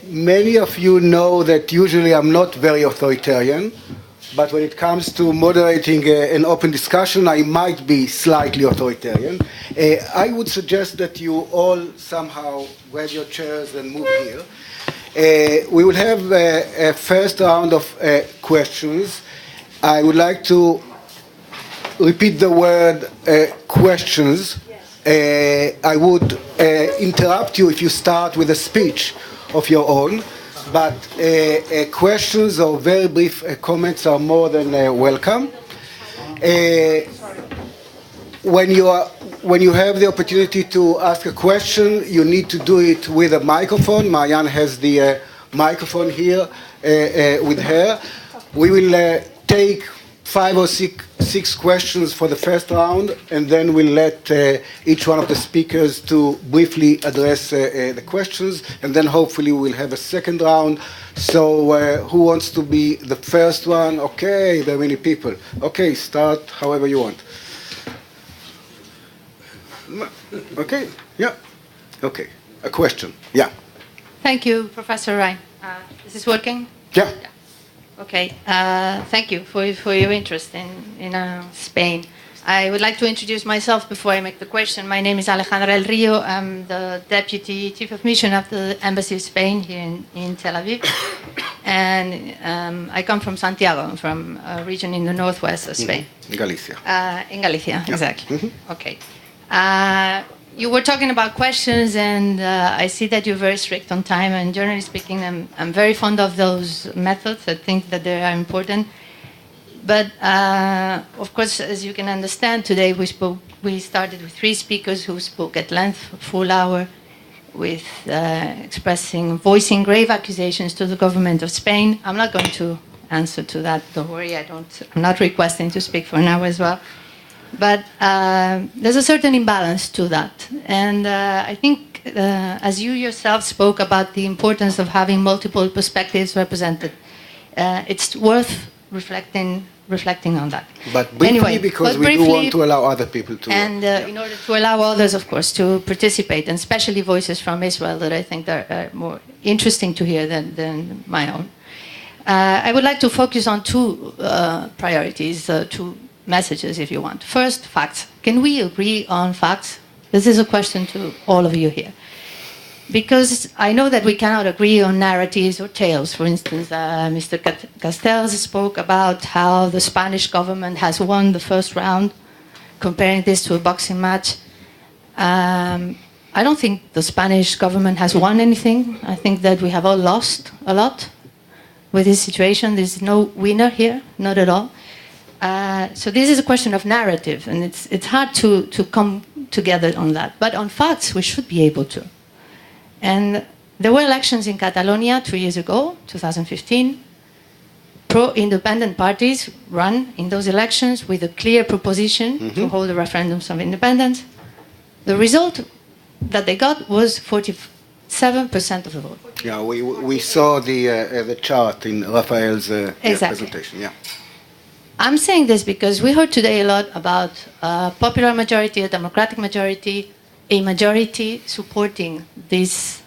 Many of you know that usually I'm not very authoritarian, but when it comes to moderating an open discussion, I might be slightly authoritarian. I would suggest that you all somehow grab your chairs and move here. We will have a first round of questions. I would like to repeat the word questions. I would interrupt you if you start with a speech of your own, but questions or very brief comments are more than welcome. When you have the opportunity to ask a question, you need to do it with a microphone. Marianne has the microphone here with her. We will take 5 or 6 questions for the first round, and then we'll let each one of the speakers to briefly address the questions, and then hopefully we'll have a second round. So who wants to be the first one? Okay, there are many people. Okay, start however you want. Okay, yeah. Okay, a question, yeah. Thank you, Professor Rein. Is this working? Yeah. Okay, thank you for your interest in Spain. I would like to introduce myself before I make the question. My name is Alejandra El Rio. I'm the Deputy Chief of Mission of the Embassy of Spain here in Tel Aviv. And I come from Santiago, I'm from a region in the northwest of Spain. Galicia. In Galicia, yeah. Exactly. Mm-hmm. Okay. You were talking about questions, and I see that you're very strict on time. And generally speaking, I'm very fond of those methods. I think that they are important. But of course, as you can understand, today we started with 3 speakers who spoke at length, a full hour, with voicing grave accusations to the government of Spain. I'm not going to answer to that. Don't worry. I'm not requesting to speak for an hour as well. But there's a certain imbalance to that. And I think, as you yourself spoke about the importance of having multiple perspectives represented, it's worth reflecting on that. But briefly, anyway, because we do want to allow other people to... And in order to allow others, of course, to participate, and especially voices from Israel that I think are more interesting to hear than my own. I would like to focus on 2 priorities, 2 messages, if you want. First, facts. Can we agree on facts? This is a question to all of you here. Because I know that we cannot agree on narratives or tales. For instance, Mr. Castells spoke about how the Spanish government has won the first round, comparing this to a boxing match. I don't think the Spanish government has won anything. I think that we have all lost a lot with this situation. There's no winner here, not at all. So this is a question of narrative, and it's hard to come together on that. But on facts, we should be able to. And there were elections in Catalonia 2 years ago, 2015. Pro-independent parties ran in those elections with a clear proposition to hold the referendums of independence. The result that they got was 47% of the vote. Yeah, we saw the chart in Rafael's presentation. Yeah. I'm saying this because we heard today a lot about a popular majority, a democratic majority, a majority supporting this.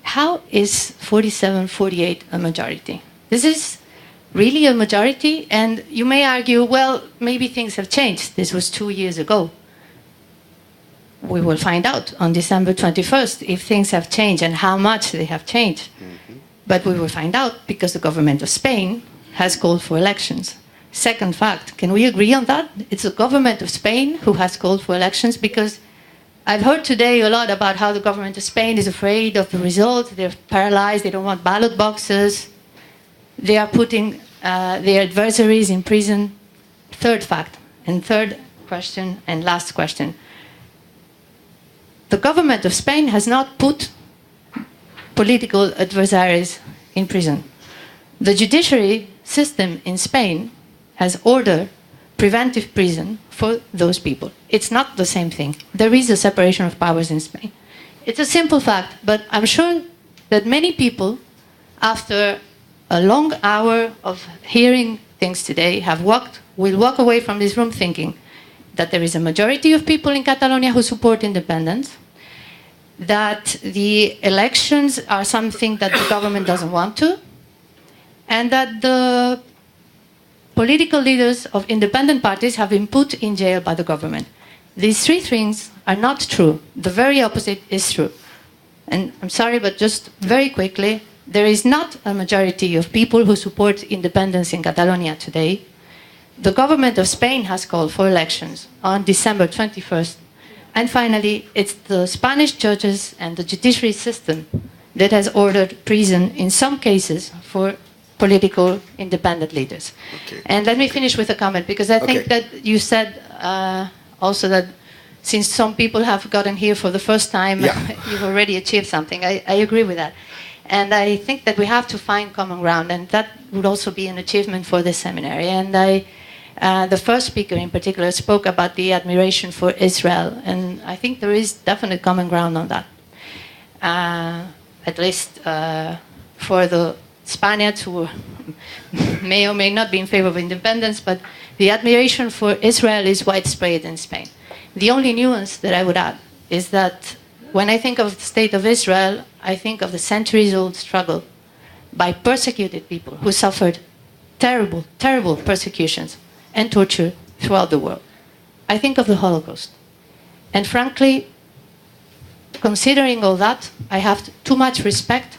How is 47-48 a majority? This is really a majority, and you may argue, well, maybe things have changed. This was 2 years ago. We will find out on December 21st if things have changed and how much they have changed. But we will find out because the government of Spain has called for elections. Second fact, can we agree on that? It's the government of Spain who has called for elections, because I've heard today a lot about how the government of Spain is afraid of the result. They're paralyzed. They don't want ballot boxes. They are putting their adversaries in prison. Third fact, and third question, and last question. The government of Spain has not put political adversaries in prison. The judiciary system in Spain has ordered preventive prison for those people. It's not the same thing. There is a separation of powers in Spain. It's a simple fact, but I'm sure that many people, after a long hour of hearing things today, will walk away from this room thinking that there is a majority of people in Catalonia who support independence, that the elections are something that the government doesn't want to, and that the political leaders of independent parties have been put in jail by the government. These three things are not true. The very opposite is true. And I'm sorry, but just very quickly, there is not a majority of people who support independence in Catalonia today. The government of Spain has called for elections on December 21st. And finally, it's the Spanish judges and the judiciary system that has ordered prison in some cases for political independent leaders. Okay. And let me finish with a comment, because I think that you said also that since some people have gotten here for the first time, you've already achieved something. I agree with that. And I think that we have to find common ground, and that would also be an achievement for this seminary. And the first speaker in particular spoke about the admiration for Israel, and I think there is definite common ground on that. At least for the Spaniards who may or may not be in favor of independence, but the admiration for Israel is widespread in Spain. The only nuance that I would add is that when I think of the state of Israel, I think of the centuries-old struggle by persecuted people who suffered terrible, terrible persecutions and torture throughout the world. I think of the Holocaust. And frankly, considering all that, I have too much respect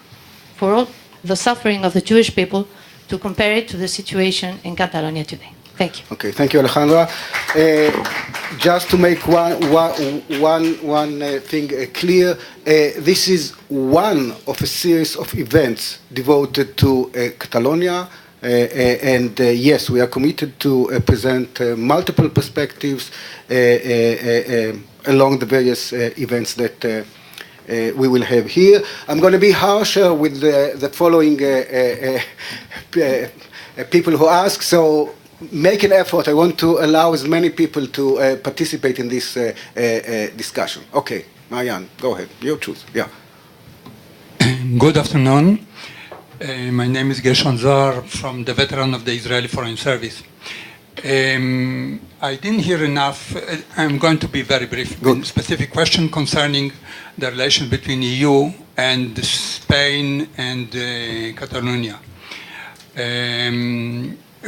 for all the suffering of the Jewish people to compare it to the situation in Catalonia today. Thank you. Okay, thank you, Alejandra. Just to make one thing clear, this is one of a series of events devoted to Catalonia, and yes, we are committed to present multiple perspectives along the various events that we will have here. I'm going to be harsher with the following people who ask, so make an effort. I want to allow as many people to participate in this discussion. Okay, Marianne, go ahead. You choose. Yeah. Good afternoon. My name is Gershon Zar from the veteran of the Israeli Foreign Service. I didn't hear enough. I'm going to be very brief. Good. Specific question concerning the relation between EU and Spain and Catalonia.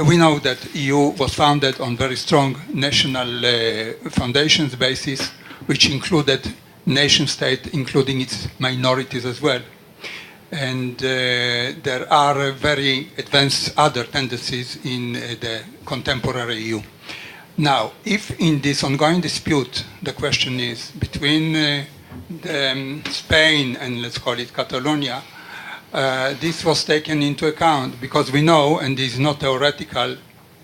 We know that EU was founded on very strong national foundations basis, which included nation state, including its minorities as well. And there are very advanced other tendencies in the contemporary EU. Now, if in this ongoing dispute, the question is between Spain and let's call it Catalonia, this was taken into account because we know, and this is not theoretical,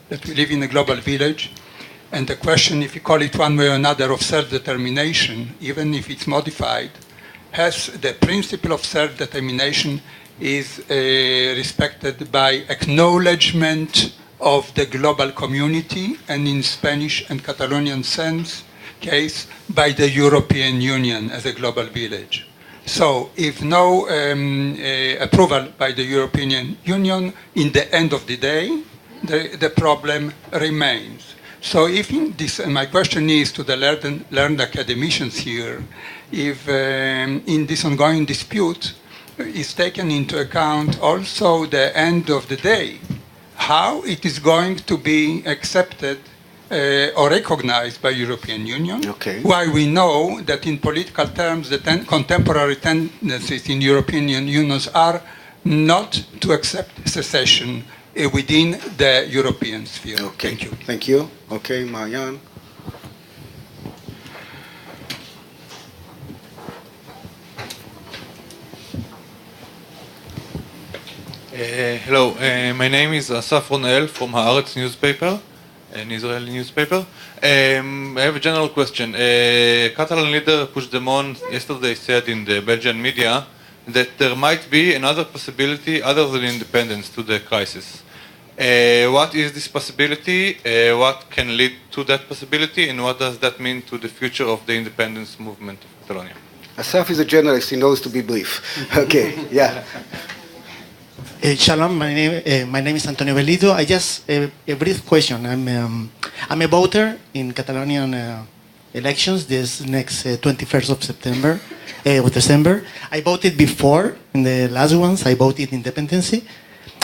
that we live in a global village, and the question, if you call it one way or another, of self-determination, even if it's modified, has the principle of self-determination is respected by acknowledgement of the global community, and in Spanish and Catalonian sense case, by the European Union as a global village. So if no approval by the European Union, in the end of the day, the problem remains. So if in this, and my question is to the learned academicians here, if in this ongoing dispute is taken into account also the end of the day, how it is going to be accepted or recognized by European Union, okay. While we know that in political terms the contemporary tendencies in European unions are not to accept secession within the European sphere. Okay. Thank you. Thank you. Okay, Marianne. Hello, my name is Asaf Ronel from Haaretz newspaper, an Israeli newspaper. I have a general question. Catalan leader Puigdemont yesterday said in the Belgian media that there might be another possibility other than independence to the crisis. What is this possibility? What can lead to that possibility? And what does that mean to the future of the independence movement of Catalonia? Asaf is a journalist. He knows to be brief. Okay, yeah. Shalom, my name is Antonio Bellido. I just a brief question. I'm a voter in Catalonian elections this next 21st of September, of December. I voted before in the last ones. I voted independency,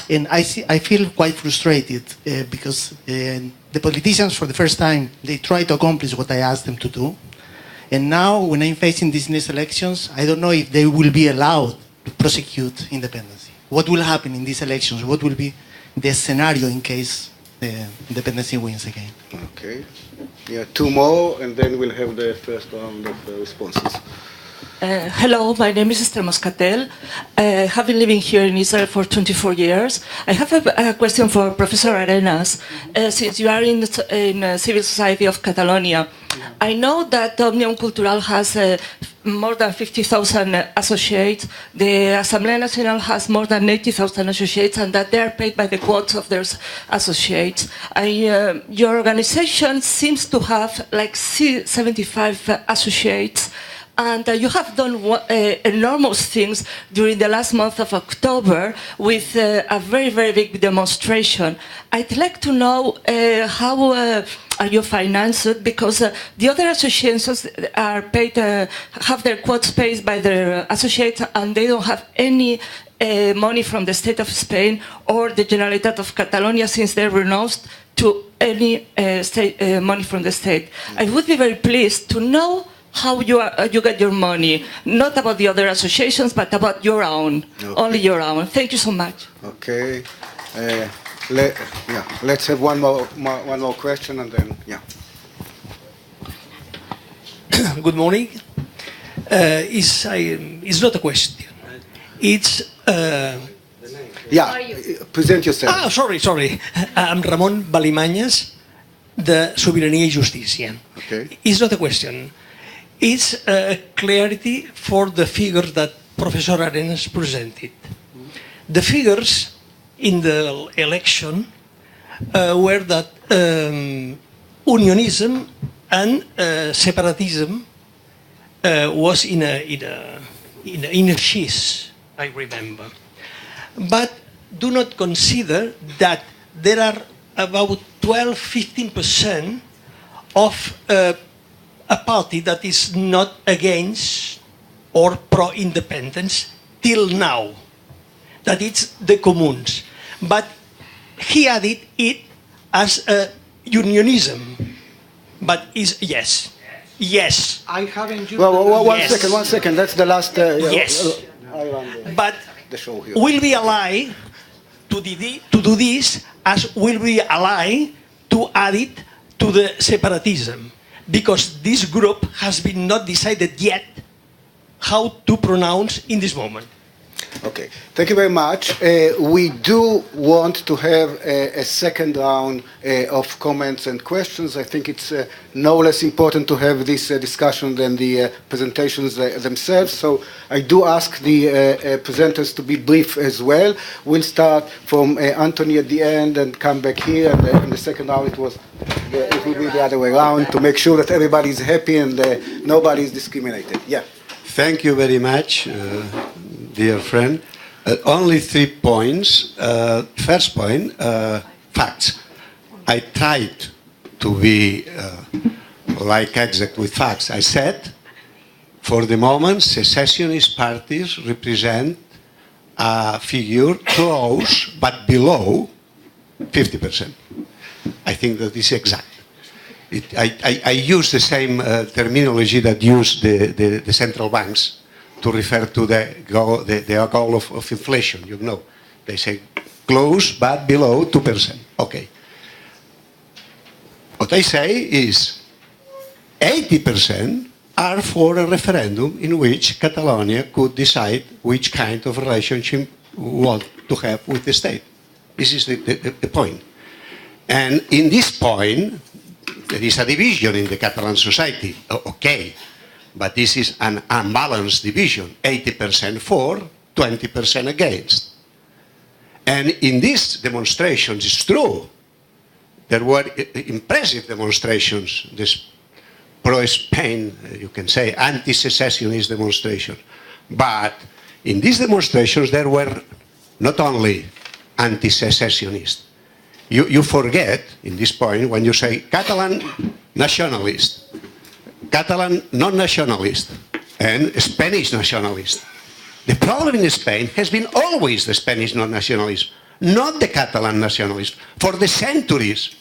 and I feel quite frustrated because the politicians, for the first time, they try to accomplish what I asked them to do, and now when I'm facing these next elections, I don't know if they will be allowed to prosecute independency. What will happen in these elections? What will be the scenario in case the independency wins again? Okay. Yeah, two more, and then we'll have the first round of responses. Hello, my name is Esther Moscatel. I have been living here in Israel for 24 years. I have a question for Professor Arenas. Since you are in Civil Society of Catalonia, I know that Òmnium Cultural has more than 50,000 associates. The Assemblea Nacional has more than 80,000 associates, and that they are paid by the quotas of their associates. Your organization seems to have like 75 associates. And you have done enormous things during the last month of October with a very, very big demonstration. I'd like to know how are you financed, because the other associations are paid, have their quotes paid by their associates, and they don't have any money from the state of Spain or the Generalitat of Catalonia, since they renounced to any money from the state. I would be very pleased to know how you get your money, not about the other associations, but about your own, only your own. Thank you so much. Okay. Let's have one more question, and then Good morning. It's not a question. It's. Present yourself. Sorry. I'm Ramon Balimanyes, de Sobirania i Justícia. Okay. It's not a question. It's clarity for the figures that Professor Arenas presented. The figures in the election were that unionism and separatism was in a sheath, I remember. But do not consider that there are about 12-15% of a party that is not against or pro-independence till now, that it's the Comuns. But he added it as a unionism. But is yes. I haven't used One second. That's the last. Yes. But the show here. will we ally to do this as will we ally to add it to the separatism? Because this group has been not decided yet how to pronounce in this moment. Okay, thank you very much. We do want to have a second round of comments and questions. I think it's no less important to have this discussion than the presentations themselves. So I do ask the presenters to be brief as well. We'll start from Antoni at the end and come back here. And in the second round, it will be the other way around to make sure that everybody is happy and nobody is discriminated. Yeah. Thank you very much, dear friend. Only 3 points. First point, facts. I tried to be exact with facts. I said, for the moment, secessionist parties represent a figure close but below 50%. I think that is exact. I use the same terminology that use the central banks to refer to the goal of inflation. You know, they say close but below 2%. Okay. What I say is 80% are for a referendum in which Catalonia could decide which kind of relationship we want to have with the state. This is the point. And in this point, there is a division in the Catalan society. Okay, but this is an unbalanced division, 80% for, 20% against. And in these demonstrations, it's true, there were impressive demonstrations, this pro-Spain, you can say, anti-secessionist demonstrations. But in these demonstrations, there were not only anti-secessionists. You forget, in this point, when you say Catalan nationalist, Catalan non-nationalist and Spanish nationalist. The problem in Spain has been always the Spanish non-nationalism, not the Catalan nationalism. For the centuries,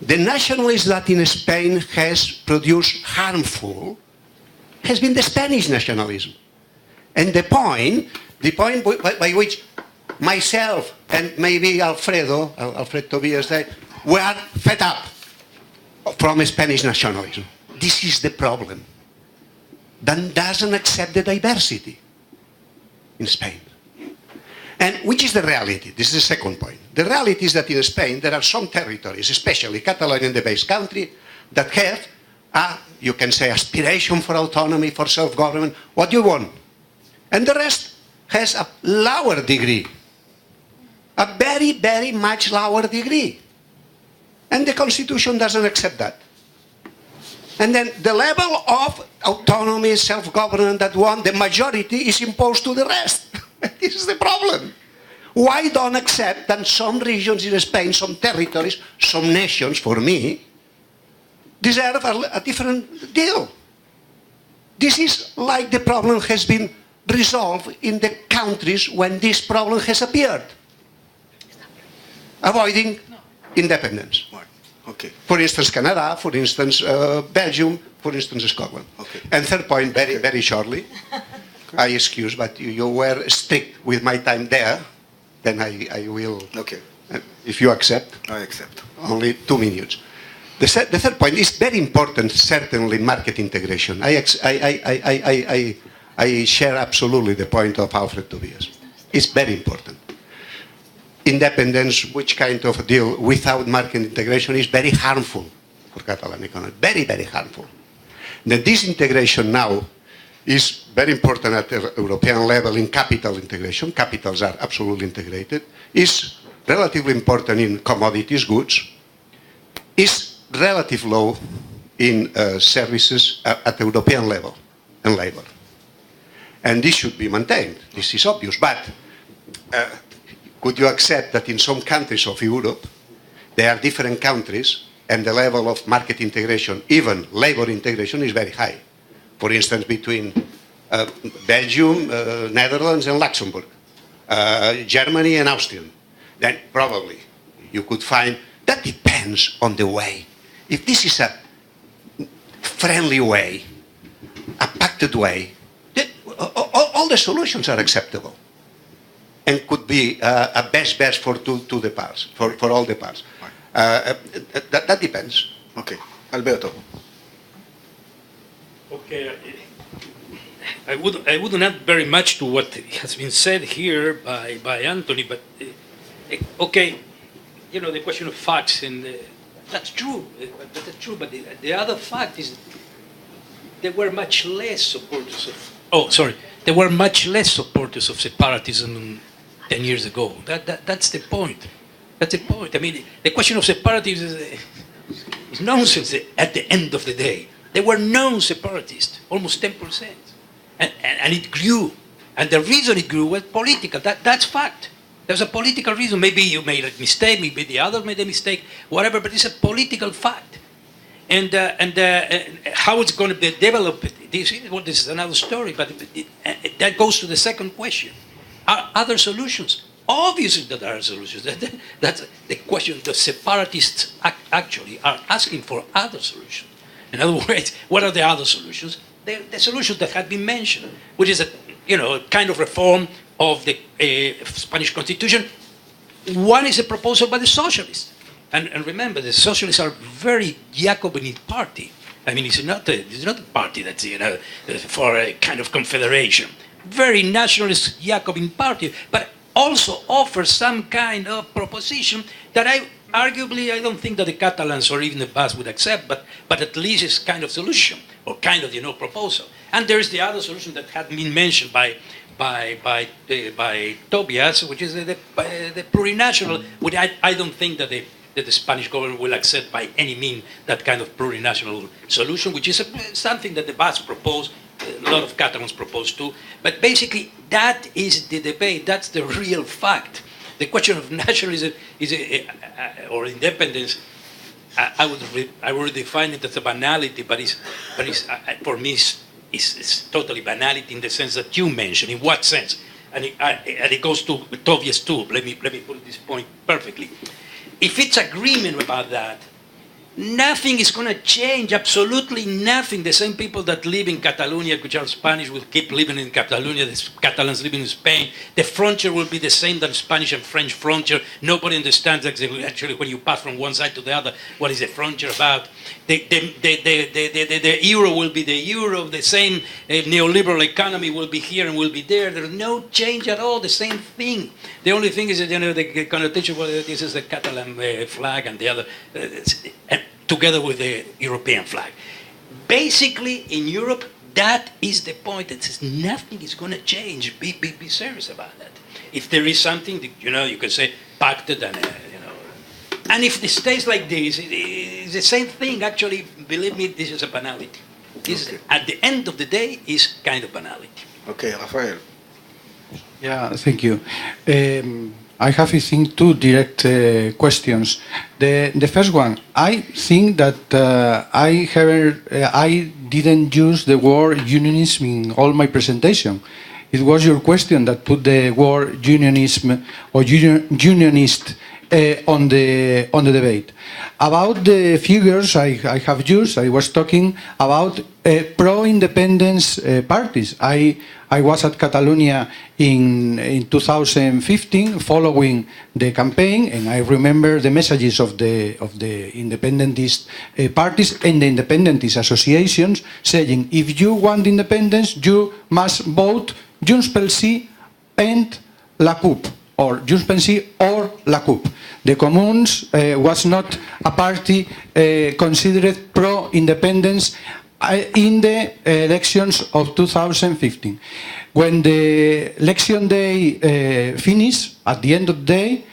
the nationalism that in Spain has produced harmful has been the Spanish nationalism. And the point by which myself and maybe Alfred Tovias, were fed up from Spanish nationalism. This is the problem. That doesn't accept the diversity in Spain. And which is the reality? This is the second point. The reality is that in Spain there are some territories, especially Catalonia, the base country, that have a, you can say, aspiration for autonomy, for self-government, what you want. And the rest has a lower degree, a very, very much lower degree. And the Constitution doesn't accept that. And then the level of autonomy, self-government that one, the majority is imposed to the rest. This is the problem. Why don't accept that some regions in Spain, some territories, some nations, for me, deserve a different deal? This is like the problem has been resolved in the countries when this problem has appeared. Avoiding independence. Okay. For instance, Canada, for instance, Belgium, for instance, Scotland. Okay. And third point, very, very shortly, I excuse, but you were strict with my time there, then I will, Okay. if you accept. I accept. Only 2 minutes. The third point is very important, certainly, market integration. I share absolutely the point of Alfred Tovias. It's very important. Independence, which kind of deal without market integration, is very harmful for Catalan economy. Very, very harmful. Then this integration now is very important at the European level in capital integration. Capitals are absolutely integrated. Is relatively important in commodities, goods. Is relatively low in services at the European level and labor. And this should be maintained. This is obvious. But could you accept that in some countries of Europe, there are different countries and the level of market integration, even labor integration, is very high? For instance, between Belgium, Netherlands and Luxembourg, Germany and Austria. Then probably you could find, that depends on the way. If this is a friendly way, a pacted way, then all the solutions are acceptable and could be a best for the parts, for all the parts. That depends. Okay. Alberto. Okay. I would not very much to what has been said here by Antoni, but okay, you know, the question of facts, and that's true. That's true. But the other fact is there were much less supporters of. There were much less supporters of separatism 10 years ago. That's the point. That's the point. I mean, the question of separatism is nonsense at the end of the day. There were non-separatists, almost 10%. And it grew. And the reason it grew was political. That's fact. There's a political reason. Maybe you made a mistake, maybe the others made a mistake, whatever, but it's a political fact. And how it's going to be developed, this is another story, but that goes to the second question. Are other solutions? Obviously that there are solutions. That's the question. The separatists actually are asking for other solutions. In other words, what are the other solutions? The solutions that had been mentioned, which is a kind of reform of the Spanish Constitution. One is a proposal by the socialists, and remember, the socialists are very Jacobin party. I mean, it's not a party that's for a kind of confederation. Very nationalist Jacobin party, but also offers some kind of proposition that I don't think that the Catalans or even the Basques would accept, but at least it's kind of solution or kind of proposal. And there is the other solution that had been mentioned by Tovias, which is the plurinational. Which I don't think that the Spanish government will accept by any means that kind of plurinational solution, which is something that the Basques propose. A lot of Catalans propose too. But basically, that is the debate. That's the real fact. The question of nationalism or independence I would define it as a banality, but for me it's totally banality in the sense that you mentioned. In what sense? And it goes to Tovias too. Let me put this point perfectly. If it's agreement about that, nothing is going to change, absolutely nothing. The same people that live in Catalonia, which are Spanish, will keep living in Catalonia. The Catalans living in Spain. The frontier will be the same than Spanish and French frontier. Nobody understands actually when you pass from one side to the other what is the frontier about. The euro will be the euro. The same neoliberal economy will be here and will be there. There's no change at all. The same thing. The only thing is that the connotation, well, this is the Catalan flag and the other. Together with the European flag. Basically, in Europe, that is the point. It says nothing is going to change. Be serious about that. If there is something, you can say pacted and, And if it stays like this, it's the same thing. Actually, believe me, this is a banality. This, at the end of the day, is kind of banality. Okay, Rafael. Yeah, thank you. I have, I think, two direct questions. The first one, I think that I didn't use the word unionism in all my presentation. It was your question that put the word unionism or unionist on the debate. About the figures I have used, I was talking about pro-independence parties. I was at Catalonia in 2015 following the campaign, and I remember the messages of the independentist parties and the independentist associations saying, if you want independence, you must vote Junts pel Sí and la CUP, or Junts pel Sí or la CUP. The Comuns was not a party considered pro-independence in the elections of 2015. When the election day finished, at the end of the day,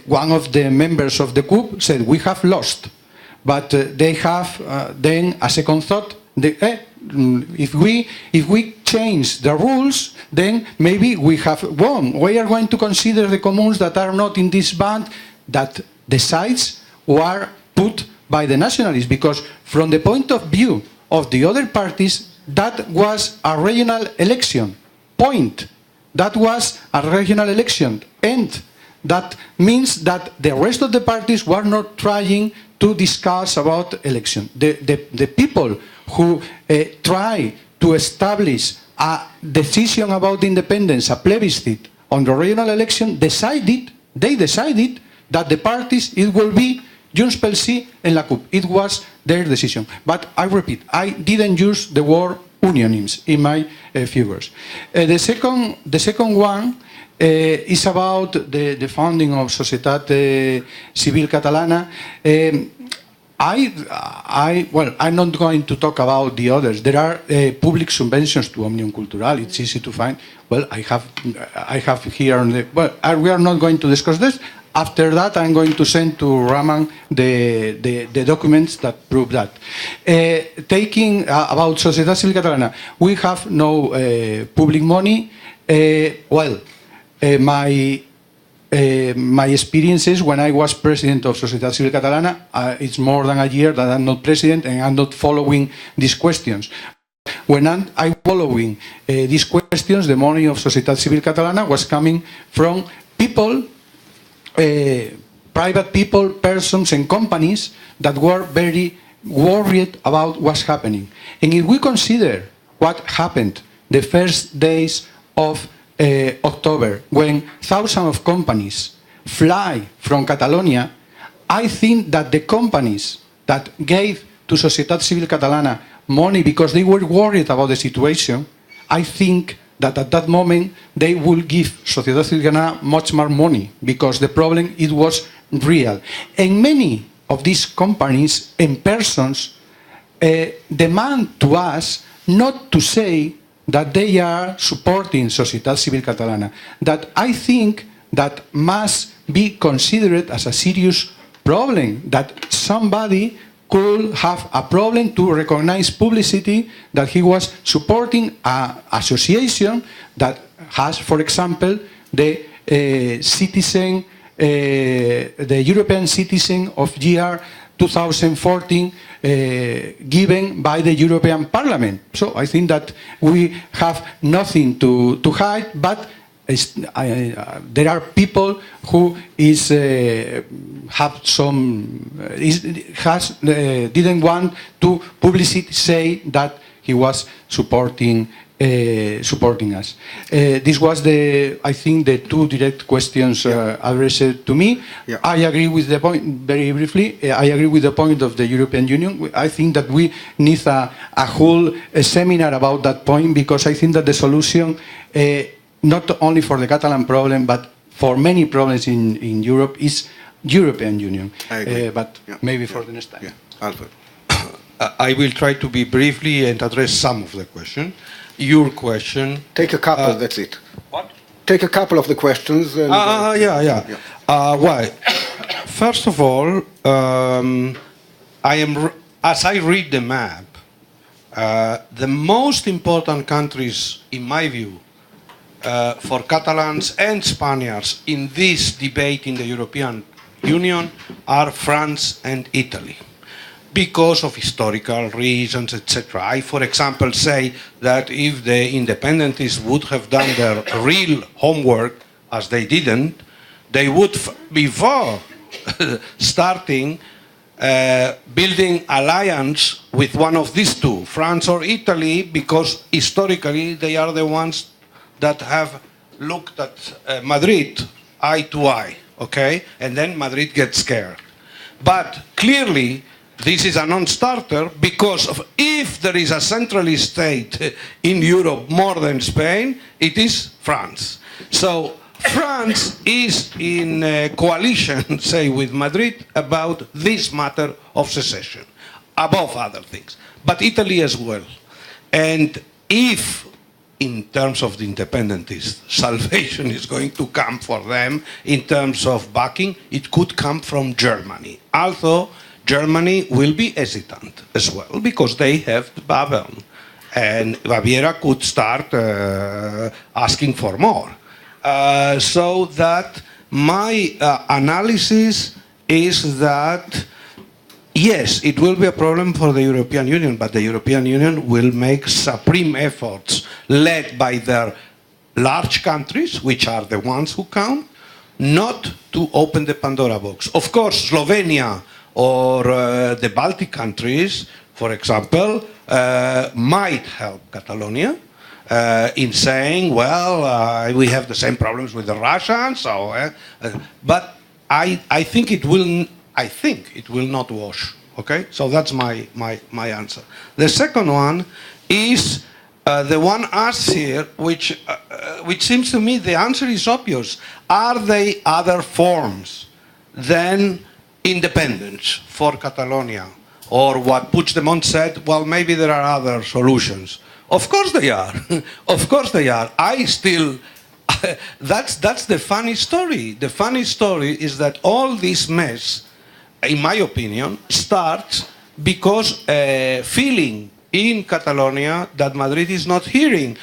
one of the members of the CUP said, we have lost. But they have then a second thought, if we change the rules, then maybe we have won. We are going to consider the Comuns that are not in this band, that the sides were put by the nationalists, because from the point of view of the other parties, that was a regional election. Point. That was a regional election. And that means that the rest of the parties were not trying to discuss about election. The people who try to establish a decision about independence, a plebiscite on the regional election, they decided that the parties, it will be Junts pel Sí and la CUP. It was their decision. But I repeat, I didn't use the word unionism in my figures. The second one is about the founding of Societat Civil Catalana. I'm not going to talk about the others. There are public subventions to Omnium Cultural. It's easy to find. Well, I have here on the. Well, we are not going to discuss this. After that, I'm going to send to Raanan the documents that prove that. Taking about Societat Civil Catalana, we have no public money. My experiences when I was president of Societat Civil Catalana, it's more than a year that I'm not president and I'm not following these questions. When I'm following these questions, the money of Societat Civil Catalana was coming from people, private people, persons and companies that were very worried about what's happening. And if we consider what happened the first days of October, when thousands of companies fly from Catalonia, I think that the companies that gave to Societat Civil Catalana money because they were worried about the situation, I think that at that moment they would give Societat Civil Catalana much more money because the problem, it was real. And many of these companies and persons demand to us not to say that they are supporting Societat Civil Catalana, that I think that must be considered as a serious problem, that somebody could have a problem to recognize publicity that he was supporting an association that has, for example, the European citizen of year 2014 given by the European Parliament. So I think that we have nothing to hide, but there are people who didn't want to publicly say that he was supporting us. This was I think the two direct questions addressed to me. Yeah. I agree with the point, very briefly, I agree with the point of the European Union. I think that we need a whole seminar about that point, because I think that the solution, not only for the Catalan problem, but for many problems in Europe, is European Union. I agree. But maybe for the next time. Yeah. Alfred. I will try to be briefly and address some of the question. Your question. Take a couple, that's it. What? Take a couple of the questions. And, Why? First of all, as I read the map, the most important countries, in my view, for Catalans and Spaniards in this debate in the European Union are France and Italy, because of historical reasons, etc. I, for example, say that if the independencies would have done their real homework, as they didn't, they would, before starting, building alliance with one of these two, France or Italy, because historically they are the ones that have looked at Madrid eye to eye, okay? And then Madrid gets scared. But clearly, this is a non-starter, because if there is a centralist state in Europe more than Spain, it is France. So France is in a coalition, say, with Madrid about this matter of secession, above other things. But Italy as well. And if, in terms of the independentists, salvation is going to come for them in terms of backing, it could come from Germany. Although Germany will be hesitant as well, because they have Bavarian, and Baviera could start asking for more. So that my analysis is that, yes, it will be a problem for the European Union, but the European Union will make supreme efforts led by their large countries, which are the ones who count, not to open the Pandora box. Of course, Slovenia or the Baltic countries, for example, might help Catalonia in saying, well, we have the same problems with the Russians, so, but I think it will not wash. Okay, so that's my answer. The second one is the one asked here, which seems to me the answer is obvious. Are there other forms than independence for Catalonia? Or what Puigdemont said, well, maybe there are other solutions. Of course they are. Of course they are. That's the funny story. The funny story is that all this mess, in my opinion, starts because a feeling in Catalonia that Madrid is not hearing.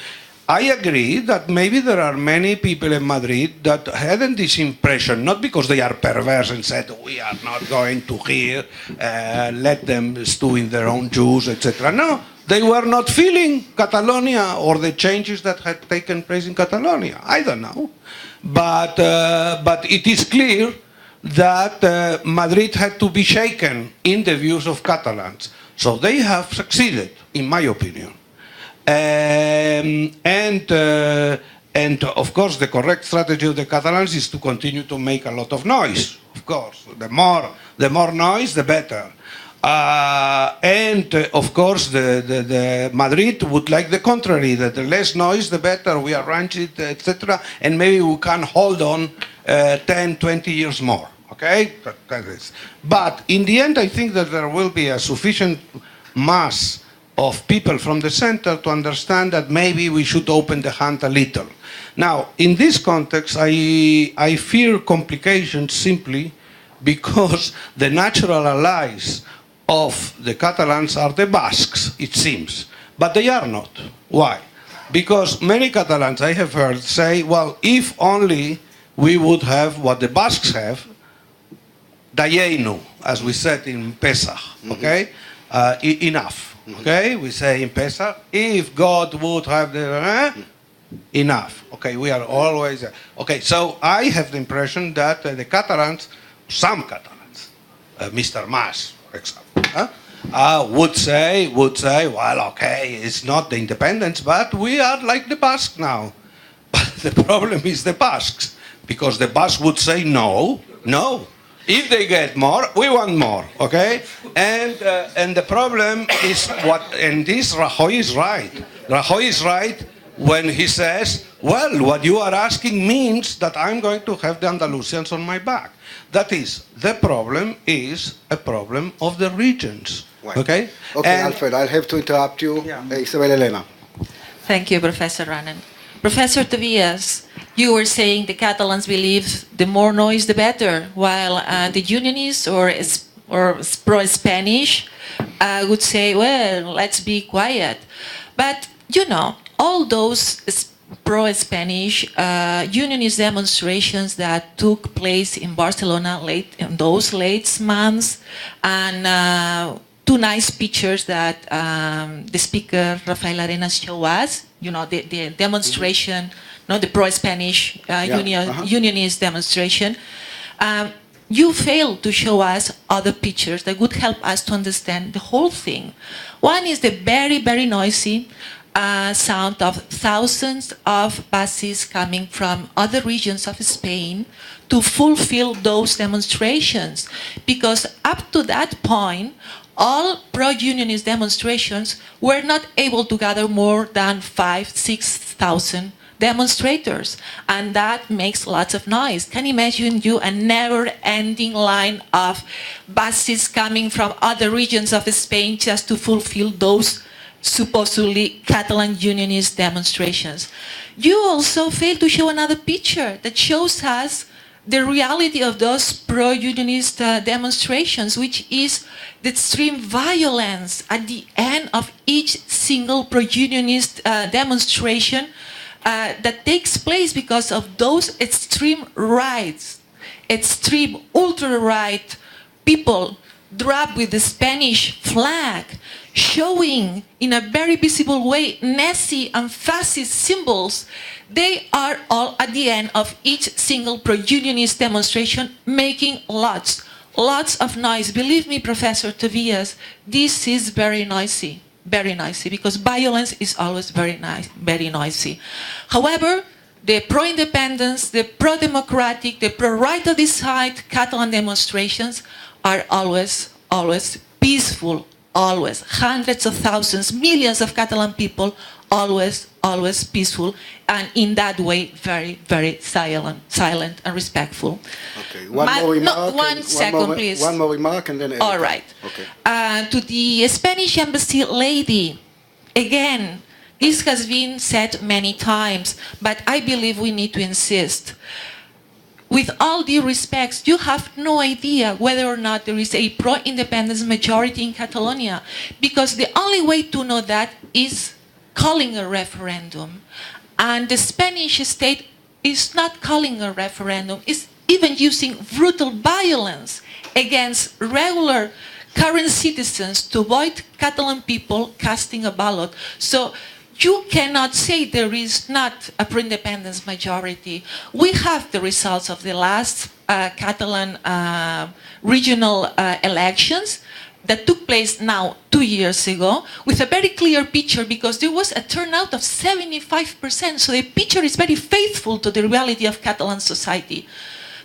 I agree that maybe there are many people in Madrid that hadn't this impression, not because they are perverse and said, we are not going to hear, let them stew in their own juice, etc. No, they were not feeling Catalonia or the changes that had taken place in Catalonia. I don't know. But it is clear that Madrid had to be shaken in the views of Catalans. So they have succeeded, in my opinion. And of course, the correct strategy of the Catalans is to continue to make a lot of noise. Of course, the more noise, the better. And of course, the Madrid would like the contrary, that the less noise, the better. We arrange it, etc. And maybe we can hold on 10, 20 years more. Okay? But in the end, I think that there will be a sufficient mass of people from the center to understand that maybe we should open the hand a little. Now, in this context, I fear complications simply because the natural allies of the Catalans are the Basques, it seems. But they are not. Why? Because many Catalans I have heard say, well, if only we would have what the Basques have, Dayenu, as we said in Pesach, okay? Enough, okay? We say in Pesach, if God would have the, enough. Okay, we are always, okay, so I have the impression that the Catalans, some Catalans, Mr. Mas, for example, would say, well, okay, it's not the independence, but we are like the Basques now. But the problem is the Basques, because the Basques would say no. If they get more, we want more, okay? And the problem is what, and this Rajoy is right. Rajoy is right when he says, well, what you are asking means that I'm going to have the Andalusians on my back. That is, the problem is a problem of the regions. Right. Okay? Okay, Alfred, I'll have to interrupt you. Isabel-Helena. Thank you, Professor Raanan. Professor Tovias, you were saying the Catalans believe the more noise the better, while the Unionists or pro-Spanish would say, well, let's be quiet. But, you know, all those pro-Spanish Unionist demonstrations that took place in Barcelona in those late months, and two nice pictures that the speaker Rafael Arenas showed us, you know, the demonstration, the pro-Spanish Unionist demonstration. You failed to show us other pictures that would help us to understand the whole thing. One is the very, very noisy sound of thousands of buses coming from other regions of Spain to fulfill those demonstrations. Because up to that point, all pro-unionist demonstrations were not able to gather more than 5,000-6,000 demonstrators, and that makes lots of noise. Can you imagine a never-ending line of buses coming from other regions of Spain just to fulfill those supposedly Catalan unionist demonstrations? You also failed to show another picture that shows us the reality of those pro-unionist demonstrations, which is the extreme violence at the end of each single pro-unionist demonstration that takes place because of those extreme rights, extreme ultra-right people draped with the Spanish flag, showing in a very visible way Nazi and fascist symbols. They are all at the end of each single pro-unionist demonstration making lots of noise. Believe me, Professor Tovias, this is very noisy, because violence is always very noisy. However, the pro-independence, the pro-democratic, the pro-right to decide Catalan demonstrations are always peaceful, always. Hundreds of thousands, millions of Catalan people, always peaceful, and in that way, very, very silent and respectful. Okay, one more remark and then Erika. All right. Okay. To the Spanish embassy lady, again, this has been said many times, but I believe we need to insist. With all due respect, you have no idea whether or not there is a pro-independence majority in Catalonia, because the only way to know that is calling a referendum. And the Spanish state is not calling a referendum, it's even using brutal violence against regular current citizens to avoid Catalan people casting a ballot. So you cannot say there is not a pro-independence majority. We have the results of the last Catalan regional elections that took place now 2 years ago, with a very clear picture, because there was a turnout of 75%. So the picture is very faithful to the reality of Catalan society.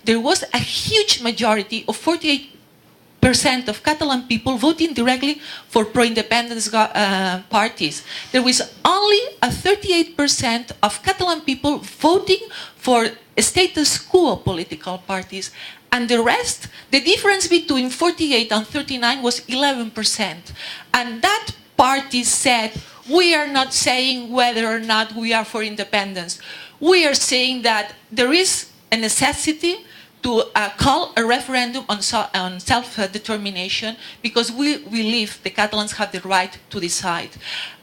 There was a huge majority of 48% of Catalan people voting directly for pro-independence parties. There was only a 38% of Catalan people voting for status quo political parties. And the rest, the difference between 48 and 39 was 11%. And that party said, we are not saying whether or not we are for independence. We are saying that there is a necessity to call a referendum on self-determination, because we believe the Catalans have the right to decide.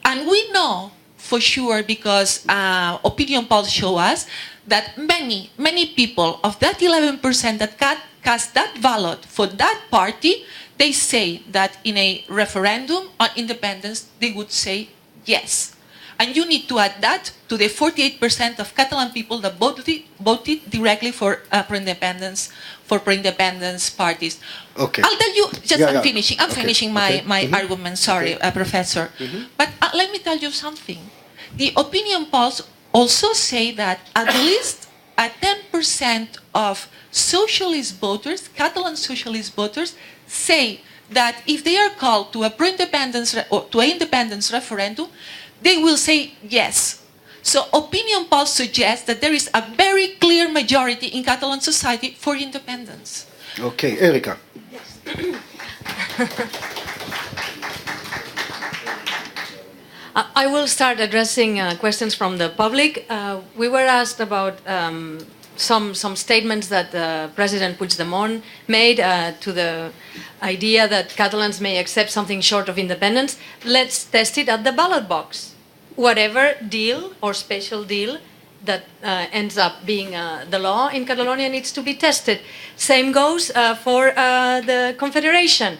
And we know for sure, because opinion polls show us, that many people of that 11% that cast that ballot for that party, they say that in a referendum on independence, they would say yes. And you need to add that to the 48% of Catalan people that voted directly for pro-independence parties. Okay. I'll tell you, I'm finishing. I'm Okay. finishing my Mm-hmm. argument, sorry, Okay. Professor. Mm-hmm. But let me tell you something. The opinion polls also say that at least 10% of socialist voters, Catalan socialist voters, say that if they are called to a pro-independence or to an independence referendum, they will say yes. So opinion polls suggest that there is a very clear majority in Catalan society for independence. Okay, Erika. I will start addressing questions from the public. We were asked about some statements that President Puigdemont made to the idea that Catalans may accept something short of independence. Let's test it at the ballot box. Whatever deal or special deal that ends up being the law in Catalonia needs to be tested. Same goes for the Confederation.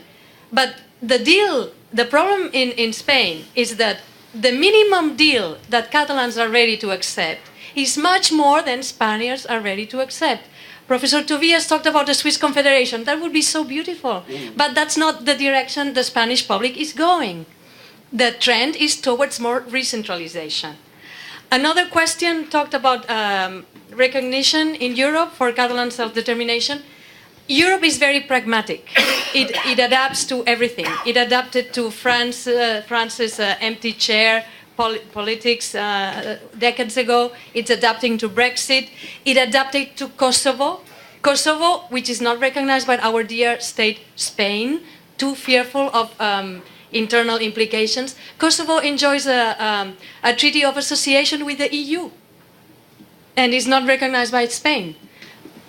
But the problem in Spain is that the minimum deal that Catalans are ready to accept is much more than Spaniards are ready to accept. Professor Tovias talked about the Swiss Confederation. That would be so beautiful. But that's not the direction the Spanish public is going. The trend is towards more recentralization. Another question talked about recognition in Europe for Catalan self-determination. Europe is very pragmatic. It adapts to everything. It adapted to France's empty chair politics decades ago. It's adapting to Brexit. It adapted to Kosovo. Kosovo, which is not recognized by our dear state Spain, too fearful of internal implications. Kosovo enjoys a treaty of association with the EU and is not recognized by Spain.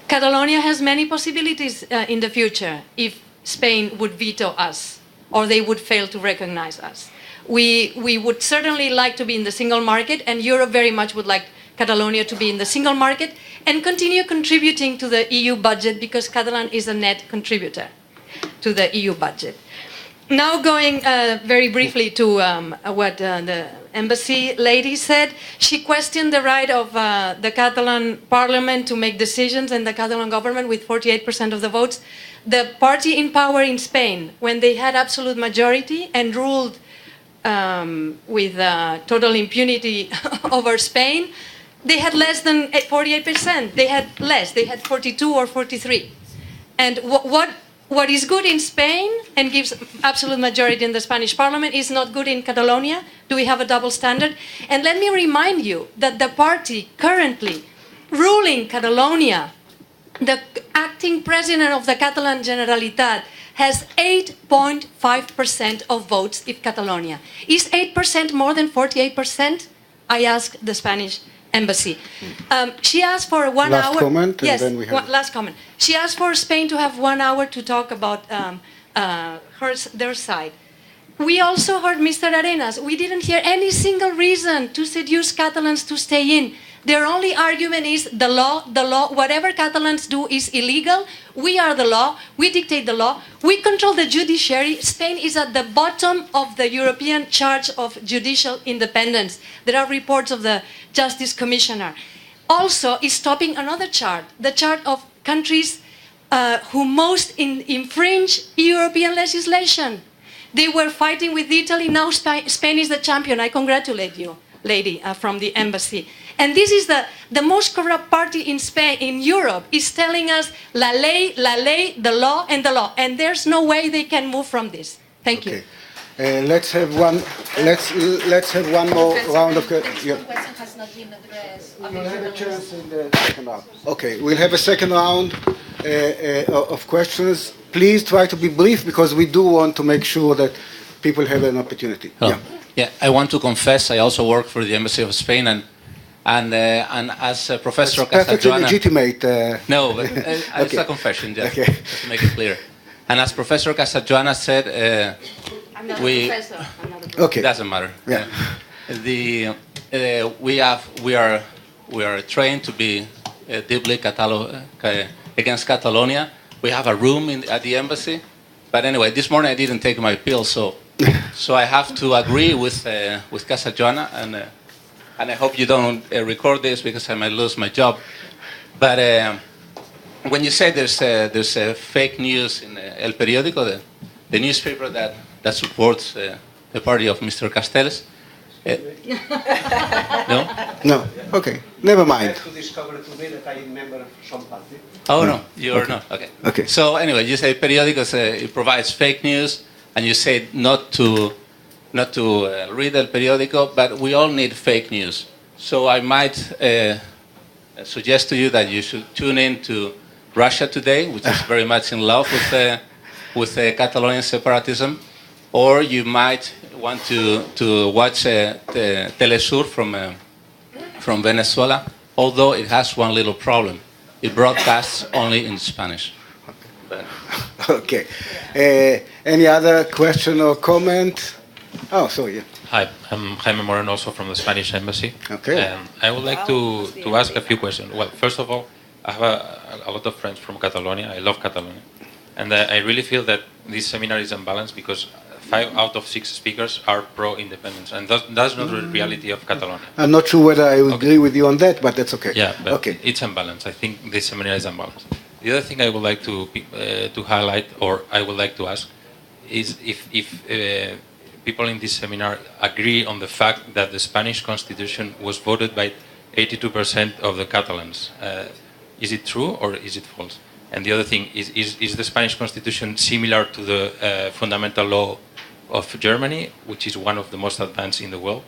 Catalonia has many possibilities in the future if Spain would veto us or they would fail to recognize us. We would certainly like to be in the single market, and Europe very much would like Catalonia to be in the single market and continue contributing to the EU budget, because Catalan is a net contributor to the EU budget. Now going very briefly to what the embassy lady said. She questioned the right of the Catalan parliament to make decisions and the Catalan government with 48% of the votes. The party in power in Spain, when they had absolute majority and ruled with total impunity over Spain, they had less than 48%. They had less. They had 42 or 43. And what is good in Spain and gives absolute majority in the Spanish parliament is not good in Catalonia. Do we have a double standard? And let me remind you that the party currently ruling Catalonia, the acting president of the Catalan Generalitat, has 8.5% of votes in Catalonia. Is 8% more than 48%? I asked the Spanish embassy. She asked for 1 hour. Last comment, and yes, then we have... last comment. She asked for Spain to have 1 hour to talk about their side. We also heard Mr. Arenas. We didn't hear any single reason to seduce Catalans to stay in. Their only argument is the law, whatever Catalans do is illegal. We are the law, we dictate the law, we control the judiciary. Spain is at the bottom of the European charge of judicial independence. There are reports of the Justice Commissioner. Also is topping another chart, the chart of countries who most infringe European legislation. They were fighting with Italy, now Spain is the champion. I congratulate you, lady, from the embassy. And this is the most corrupt party in Spain, in Europe, is telling us la ley, the law, and the law. And there's no way they can move from this. Thank you. Let's have one more round of questions. The question has not been addressed. We'll have a chance in the second round. Okay, we'll have a second round of questions. Please try to be brief, because we do want to make sure that people have an opportunity. Hello. Yeah, I want to confess, I also work for the Embassy of Spain, and as Professor It's perfectly Casajoana... legitimate. No, but it's a confession, just to make it clear. And as Professor Casajoana said, I'm not a professor. I'm not a professor. Okay. Doesn't matter. Yeah. We are trained to be deeply against Catalonia. we have a room at the embassy. But anyway, this morning I didn't take my pill, so I have to agree with Casajoana, and I hope you don't record this because I might lose my job. But when you say there's fake news in El Periódico, the newspaper that supports the party of Mr. Castells. No? No. Okay. Never I mind. have to discover today that I am member of some party. Oh no, you're not. Okay. Okay. So anyway, you say periódico it provides fake news, and you say not to read El Periódico, but we all need fake news. So I might suggest to you that you should tune in to Russia Today, which is very much in love with Catalonian separatism, or you might want to watch the Telesur from Venezuela, although it has one little problem. It broadcasts only in Spanish. But Okay. Any other question or comment? Oh, sorry. Yeah. Hi, I'm Jaime Moreno, also from the Spanish Embassy. Okay. I would like to ask a few questions. Well, first of all, I have a lot of friends from Catalonia. I love Catalonia. And I really feel that this seminar is unbalanced because 5 out of 6 speakers are pro-independence, and that's not the reality of Catalonia. I'm not sure whether I agree with you on that, but that's okay. Yeah, but okay. It's unbalanced. I think this seminar is unbalanced. The other thing I would like to highlight, or I would like to ask, is if people in this seminar agree on the fact that the Spanish Constitution was voted by 82% of the Catalans. Is it true or is it false? And the other thing is the Spanish Constitution similar to the fundamental law of Germany, which is one of the most advanced in the world?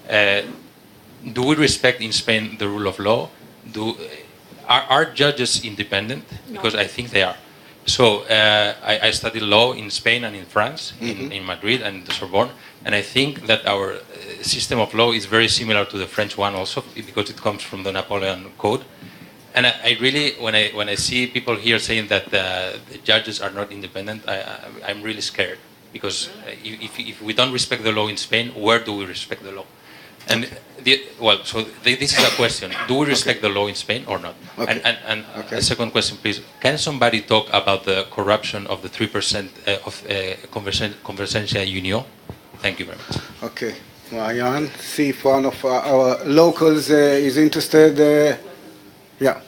Do we respect in Spain the rule of law? Are judges independent? Because I think they are. So I studied law in Spain and in France, in Madrid and the Sorbonne, and I think that our system of law is very similar to the French one also, because it comes from the Napoleon Code. And I really, when I see people here saying that the judges are not independent, I'm really scared, because if we don't respect the law in Spain, where do we respect the law? And this is a question: do we respect the law in Spain or not? Okay. And a second question, please: can somebody talk about the corruption of the 3% of Convergencia y Unió? Thank you very much. Okay. Ryan, see if one of our locals is interested. Yeah.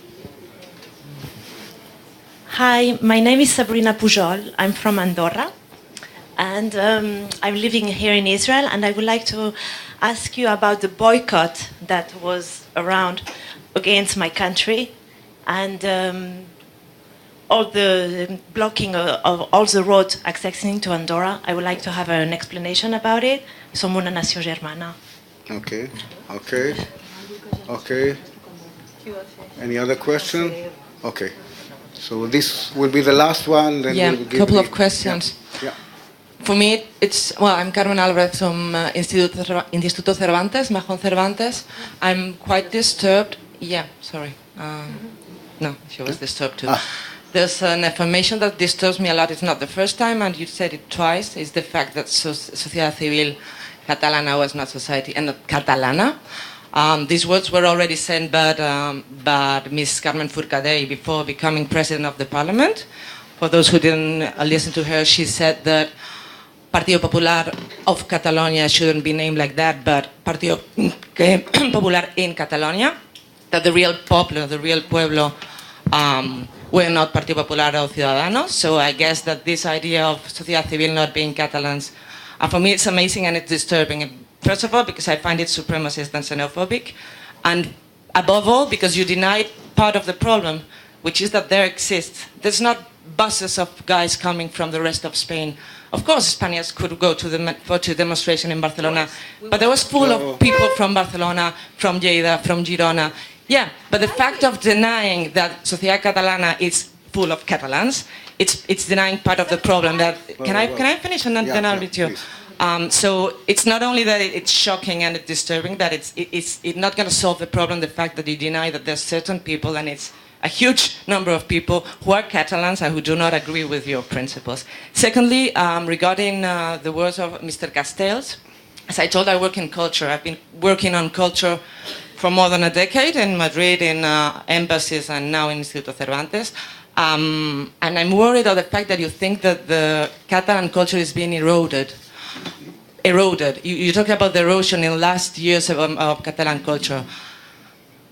Hi, my name is Sabrina Pujol. I'm from Andorra, and I'm living here in Israel, and I would like to ask you about the boycott that was around against my country, and all the blocking of all the roads accessing to Andorra. I would like to have an explanation about it. Som una nació germana. Okay. Okay. Okay. Any other question? Okay. So this will be the last one. Then Yeah, we'll give couple of questions. Yeah. For me, I'm Carmen Alfred from Instituto Cervantes, Majón Cervantes. I'm quite disturbed. Yeah, sorry. No, she was disturbed too. There's an affirmation that disturbs me a lot. It's not the first time, and you said it twice. It's the fact that Sociedad Civil Catalana was not society and not Catalana. These words were already said by Ms. Carmen Forcadell before becoming president of the parliament. For those who didn't listen to her, she said that Partido Popular of Catalonia shouldn't be named like that, but Partido Popular in Catalonia. That the real popular, the real pueblo, were not Partido Popular or Ciudadanos. So I guess that this idea of Sociedad Civil not being Catalans, for me it's amazing and it's disturbing. First of all, because I find it supremacist and xenophobic, and above all, because you deny part of the problem, which is that there exists. There's not buses of guys coming from the rest of Spain. Of course, Spaniards could go to demonstration in Barcelona, but there was full of people from Barcelona, from Lleida, from Girona. Yeah, but the fact of denying that Sociedad Catalana is full of Catalans, it's denying part of the problem. That can I finish and then I'll be too. So it's not only that it's shocking and it's disturbing, that it's not going to solve the problem, the fact that you deny that there's certain people, and it's a huge number of people who are Catalans and who do not agree with your principles. Secondly, regarding the words of Mr. Castells, as I told, I work in culture. I've been working on culture for more than a decade in Madrid, in embassies, and now in Instituto Cervantes. And I'm worried of the fact that you think that the Catalan culture is being eroded. You talked about the erosion in the last years of Catalan culture.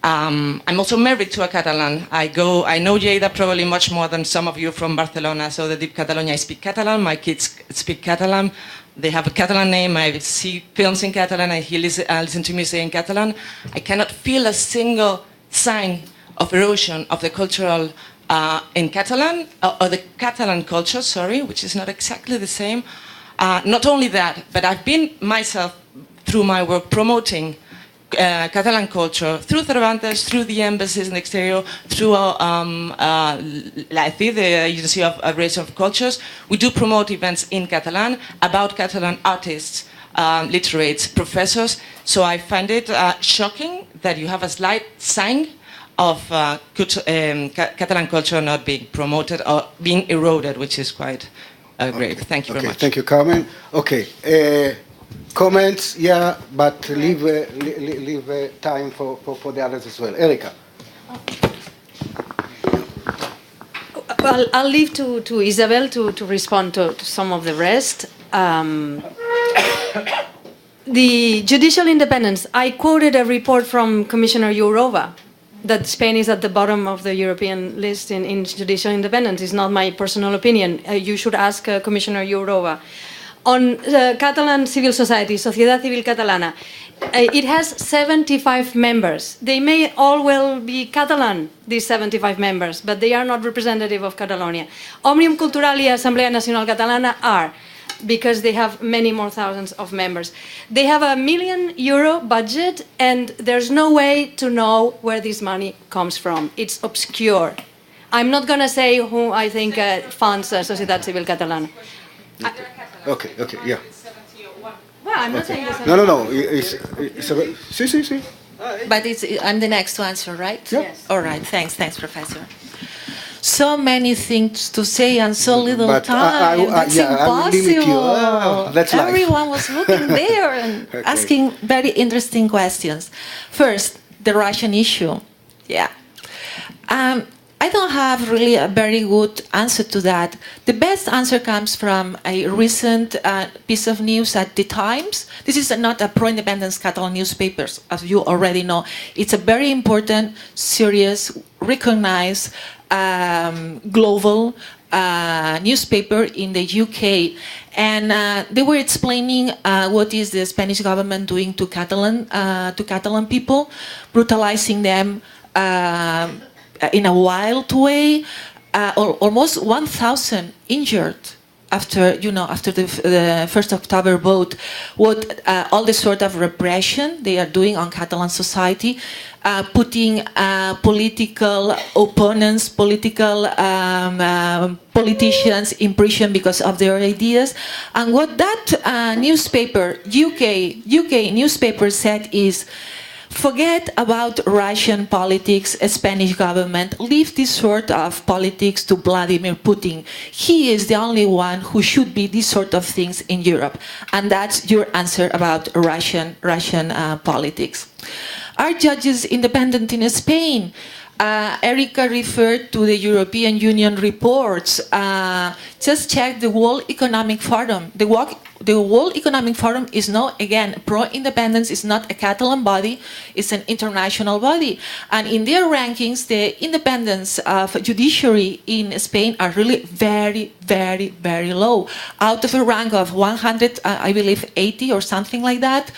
I'm also married to a Catalan. I know Lleida probably much more than some of you from Barcelona, so the deep Catalonia. I speak Catalan, my kids speak Catalan. They have a Catalan name. I see films in Catalan. I listen to music in Catalan. I cannot feel a single sign of erosion of the cultural in Catalan, or the Catalan culture, sorry, which is not exactly the same. Not only that, but I've been myself, through my work, promoting Catalan culture through Cervantes, through the embassies in the exterior, through LACI, the Agency of Race of Cultures. We do promote events in Catalan about Catalan artists, literates, professors. So I find it shocking that you have a slight sign of Catalan culture not being promoted or being eroded, which is quite grave. Thank you very much. Thank you, Carmen. Okay. Comments, yeah, but leave time for the others as well. Erika. Well, I'll leave to Isabel to respond to some of the rest. The judicial independence, I quoted a report from Commissioner Jourova that Spain is at the bottom of the European list in judicial independence. It's not my personal opinion. You should ask Commissioner Jourova. On Catalan civil society, Sociedad Civil Catalana, it has 75 members. They may all well be Catalan, these 75 members, but they are not representative of Catalonia. Òmnium Cultural y Assemblea Nacional Catalana are, because they have many more thousands of members. They have €1 million budget, and there's no way to know where this money comes from. It's obscure. I'm not going to say who I think funds Sociedad Civil Catalana. Okay, yeah. Well, I'm not saying this. No. Sí. But I'm the next to answer, right? Yes. All right, thanks, Professor. So many things to say and so little time. That's impossible. That's life. Everyone was looking there and asking very interesting questions. First, the Russian issue. Yeah. I don't have really a very good answer to that. The best answer comes from a recent piece of news at The Times. This is not a pro-independence Catalan newspaper, as you already know. It's a very important, serious, recognized, global newspaper in the UK. And they were explaining what is the Spanish government doing to Catalan people, brutalizing them in a wild way, almost 1,000 injured after the 1st October vote. What all the sort of repression they are doing on Catalan society, putting political opponents, political politicians in prison because of their ideas. And what that newspaper, UK newspaper said is, forget about Russian politics, Spanish government. Leave this sort of politics to Vladimir Putin. He is the only one who should be these sort of things in Europe. And that's your answer about Russian politics. Are judges independent in Spain? Erika referred to the European Union reports. Just check the World Economic Forum. The World Economic Forum is not, again, pro-independence, is not a Catalan body, it's an international body. And in their rankings, the independence of judiciary in Spain are really very, very, very low. Out of a rank of 100, I believe 80 or something like that,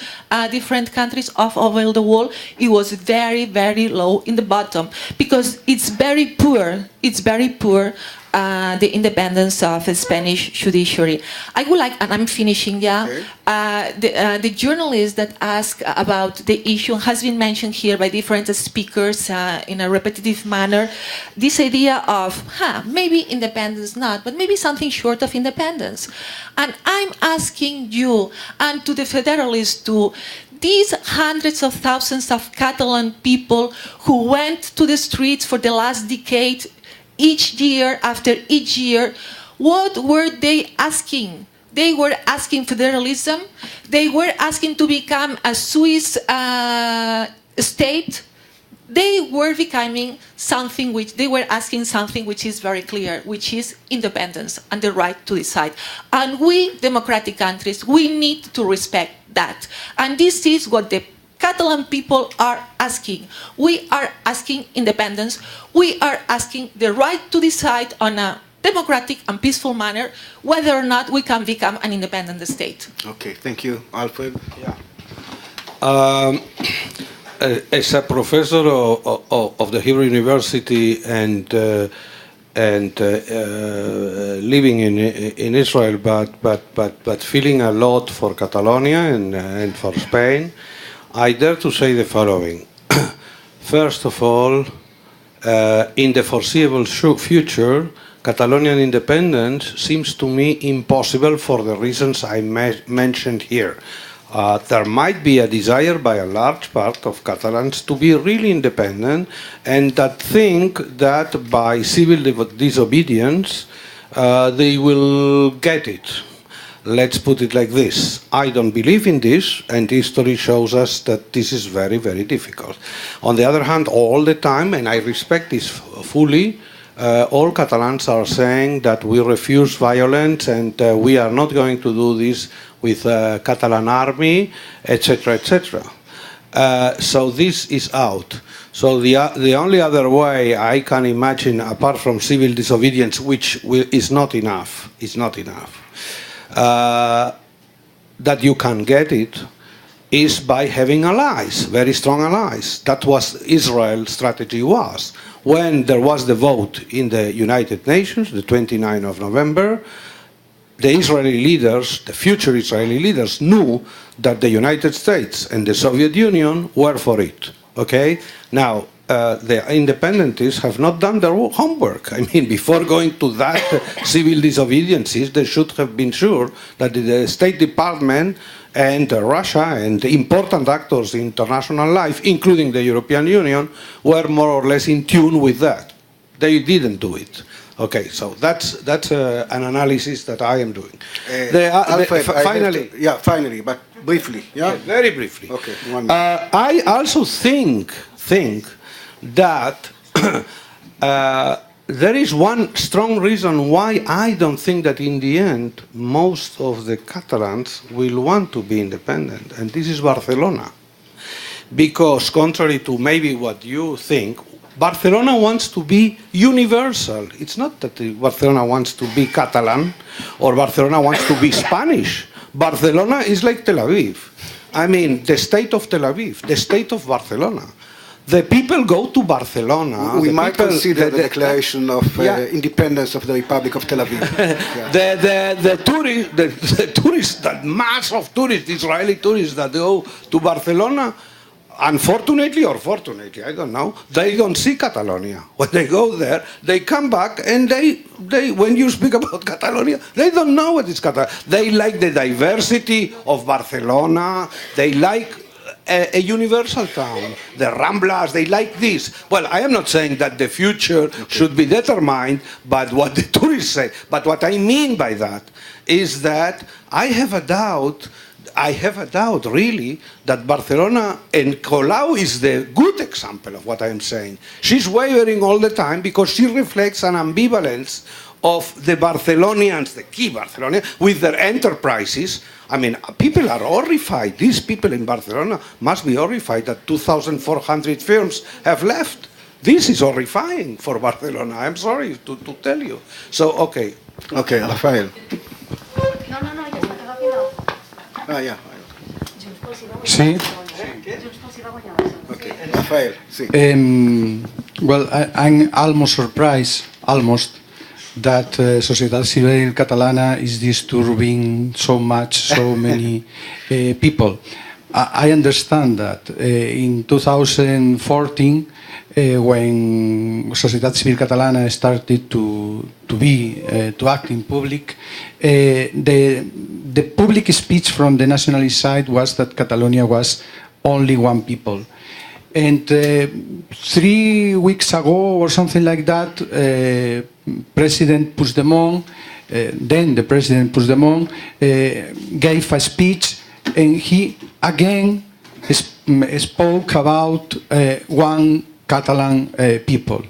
different countries of over the world, it was very, very low in the bottom, because it's very poor, the independence of the Spanish judiciary. I would like, and I'm finishing, the journalist that asked about the issue has been mentioned here by different speakers in a repetitive manner. This idea of, maybe independence not, but maybe something short of independence. And I'm asking you and to the federalists too, these hundreds of thousands of Catalan people who went to the streets for the last decade, each year after each year, what were they asking? They were asking federalism. They were asking to become a Swiss state. they were becoming something which they were asking something which is very clear, which is independence and the right to decide. And we, democratic countries, we need to respect that. And this is what the Catalan people are asking. We are asking independence. We are asking the right to decide on a democratic and peaceful manner whether or not we can become an independent state. Okay, thank you. Alfred? As a professor of the Hebrew University and living in Israel, but feeling a lot for Catalonia and for Spain, I dare to say the following. First of all, in the foreseeable future, Catalonian independence seems to me impossible for the reasons I mentioned here. There might be a desire by a large part of Catalans to be really independent and that think that by civil disobedience they will get it. Let's put it like this. I don't believe in this, and history shows us that this is very, very difficult. On the other hand, all the time, and I respect this fully, all Catalans are saying that we refuse violence and we are not going to do this with Catalan army, etc., etc. So this is out. So the only other way I can imagine, apart from civil disobedience, which is not enough, that you can get it, is by having allies, very strong allies. That was Israel's strategy was. When there was the vote in the United Nations, the 29th of November, the Israeli leaders, the future Israeli leaders, knew that the United States and the Soviet Union were for it. Okay? Now, the independentists have not done their homework. I mean, before going to that civil disobediences, they should have been sure that the State Department and Russia and the important actors in international life, including the European Union, were more or less in tune with that. They didn't do it. Okay, so that's an analysis that I am doing. Alfred, finally, but briefly. Yeah, very briefly. Okay. I also think that there is one strong reason why I don't think that in the end most of the Catalans will want to be independent, and this is Barcelona. Because contrary to maybe what you think, Barcelona wants to be universal. It's not that Barcelona wants to be Catalan or Barcelona wants to be Spanish. Barcelona is like Tel Aviv. I mean, the state of Tel Aviv, the state of Barcelona. The people go to Barcelona. We might consider the declaration of independence of the Republic of Tel Aviv. The tourists, that mass of tourists, Israeli tourists that go to Barcelona, unfortunately or fortunately, I don't know, they don't see Catalonia. When they go there, they come back and they when you speak about Catalonia, they don't know what is Catalonia. They like the diversity of Barcelona. They like a universal town, the Ramblas, they like this. Well, I am not saying that the future should be determined by what the tourists say, but what I mean by that is that I have a doubt really that Barcelona, and Colau is the good example of what I am saying. She's wavering all the time because she reflects an ambivalence of the Barcelonians, the key Barcelonians, with their enterprises. I mean, people are horrified. These people in Barcelona must be horrified that 2,400 firms have left. This is horrifying for Barcelona. I'm sorry to tell you. So, okay. Okay, Rafael. Yeah. Sí. Okay, Rafael. Sí. Well, I'm almost surprised, that Societat Civil Catalana is disturbing so many people. I understand that in 2014, when Societat Civil Catalana started to act in public, the public speech from the nationalist side was that Catalonia was only one people. And 3 weeks ago or something like that, President Puigdemont, then the President Puigdemont, gave a speech, and he again spoke about one Catalan people.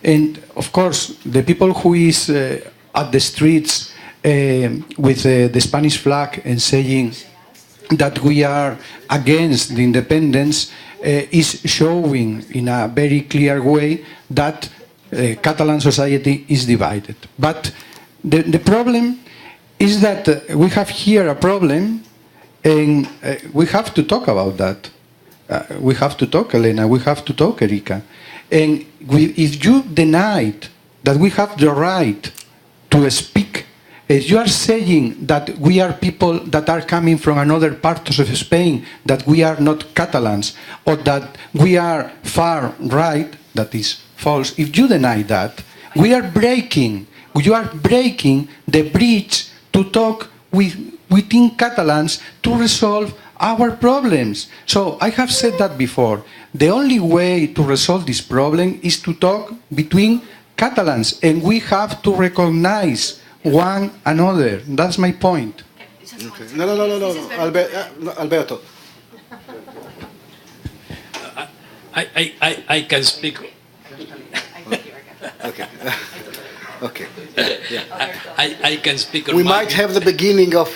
And of course, the people who is at the streets with the Spanish flag and saying that we are against the independence is showing in a very clear way that Catalan society is divided. But the problem is that we have here a problem, and we have to talk about that. We have to talk, Elena, we have to talk, Erika. And if you denied that we have the right to speak, if you are saying that we are people that are coming from another parts of Spain, that we are not Catalans, or that we are far right, that is false. If you deny that, you are breaking the bridge to talk within Catalans to resolve our problems. So I have said that before. The only way to resolve this problem is to talk between Catalans, and we have to recognize one another. That's my point. Okay. No. Alberto. I can speak. Okay. Okay. Yeah. I can speak on we might have the beginning of,